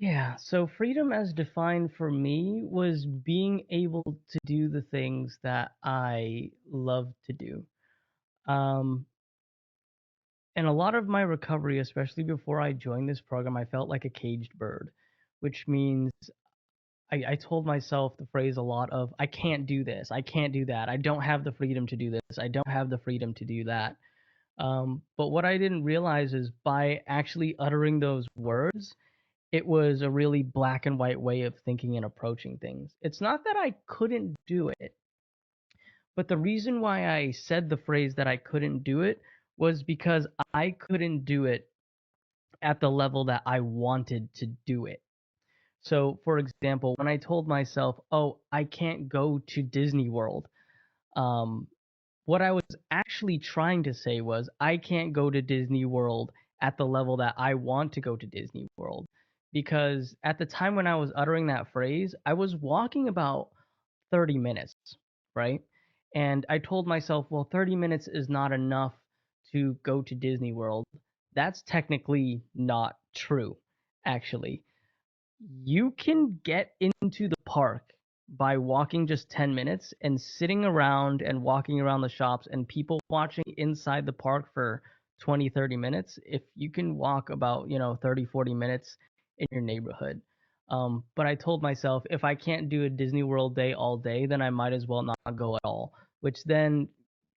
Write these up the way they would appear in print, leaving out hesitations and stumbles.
Yeah, so freedom as defined for me was being able to do the things that I love to do. Um, and a lot of my recovery, especially before I joined this program, I felt like a caged bird, which means I told myself the phrase a lot of, I can't do this, I can't do that, I don't have the freedom to do this, I don't have the freedom to do that. But what I didn't realize is by actually uttering those words, it was a really black and white way of thinking and approaching things. It's not that I couldn't do it, but the reason why I said the phrase that I couldn't do it was because I couldn't do it at the level that I wanted to do it. So, for example, when I told myself, "Oh, I can't go to Disney World," um, what I was actually trying to say was, I can't go to Disney World at the level that I want to go to Disney World. Because at the time when I was uttering that phrase, I was walking about 30 minutes, right? And I told myself, well, 30 minutes is not enough to go to Disney World. That's technically not true, actually. You can get into the park by walking just 10 minutes and sitting around and walking around the shops and people watching inside the park for 20, 30 minutes. If you can walk about, 30, 40 minutes in your neighborhood. But I told myself if I can't do a Disney World day all day, then I might as well not go at all, which then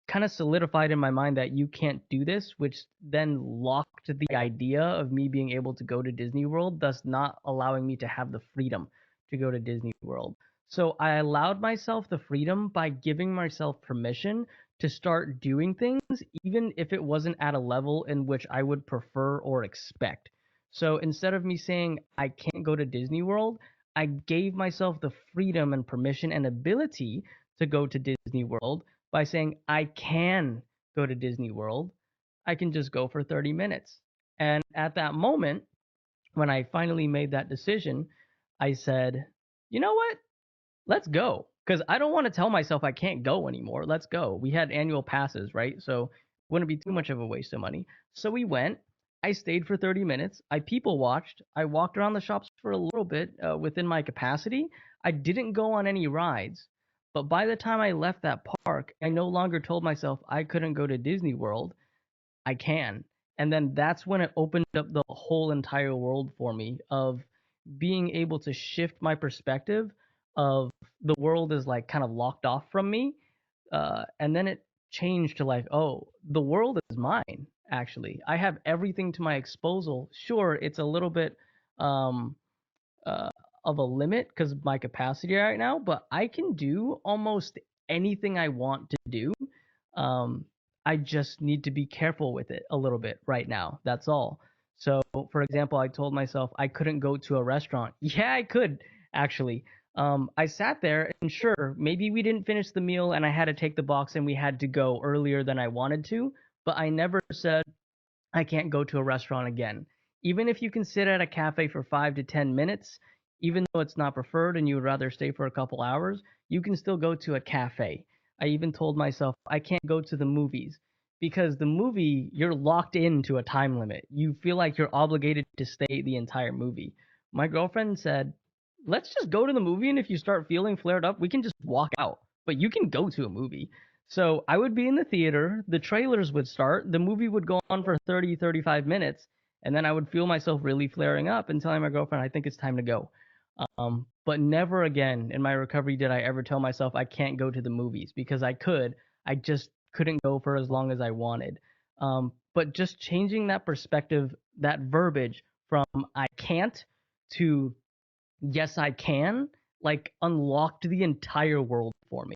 kind of solidified in my mind that you can't do this, which then locked the idea of me being able to go to Disney World, thus not allowing me to have the freedom to go to Disney World. So I allowed myself the freedom by giving myself permission to start doing things, even if it wasn't at a level in which I would prefer or expect. So instead of me saying I can't go to Disney World, I gave myself the freedom and permission and ability to go to Disney World by saying I can go to Disney World. I can just go for 30 minutes. And at that moment, when I finally made that decision, I said, you know what? Let's go. Because I don't want to tell myself I can't go anymore. Let's go. We had annual passes, right? So it wouldn't be too much of a waste of money. So we went. I stayed for 30 minutes. I people watched. I walked around the shops for a little bit within my capacity. I didn't go on any rides. But by the time I left that park, I no longer told myself I couldn't go to Disney World. I can. And then that's when it opened up the whole entire world for me of being able to shift my perspective of the world is like kind of locked off from me. And then it changed to like, oh, the world is mine, actually. I have everything to my disposal. Sure, it's a little bit um, uh, of a limit because of my capacity right now, but I can do almost anything I want to do. Um, I just need to be careful with it a little bit right now. That's all. So, for example, I told myself I couldn't go to a restaurant. Yeah, I could actually. I sat there and sure, maybe we didn't finish the meal and I had to take the box and we had to go earlier than I wanted to, but I never said I can't go to a restaurant again. Even if you can sit at a cafe for 5 to 10 minutes, even though it's not preferred and you would rather stay for a couple hours, you can still go to a cafe. I even told myself I can't go to the movies because the movie, you're locked into a time limit. You feel like you're obligated to stay the entire movie. My girlfriend said, let's just go to the movie, and if you start feeling flared up, we can just walk out. But you can go to a movie. So I would be in the theater, the trailers would start, the movie would go on for 30, 35 minutes, and then I would feel myself really flaring up and telling my girlfriend, I think it's time to go. But never again in my recovery did I ever tell myself I can't go to the movies because I could. I just couldn't go for as long as I wanted. But just changing that perspective, that verbiage from I can't to yes, I can, like unlocked the entire world for me.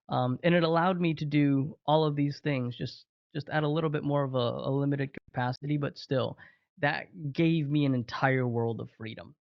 And it allowed me to do all of these things just at a little bit more of a limited capacity, but still, that gave me an entire world of freedom.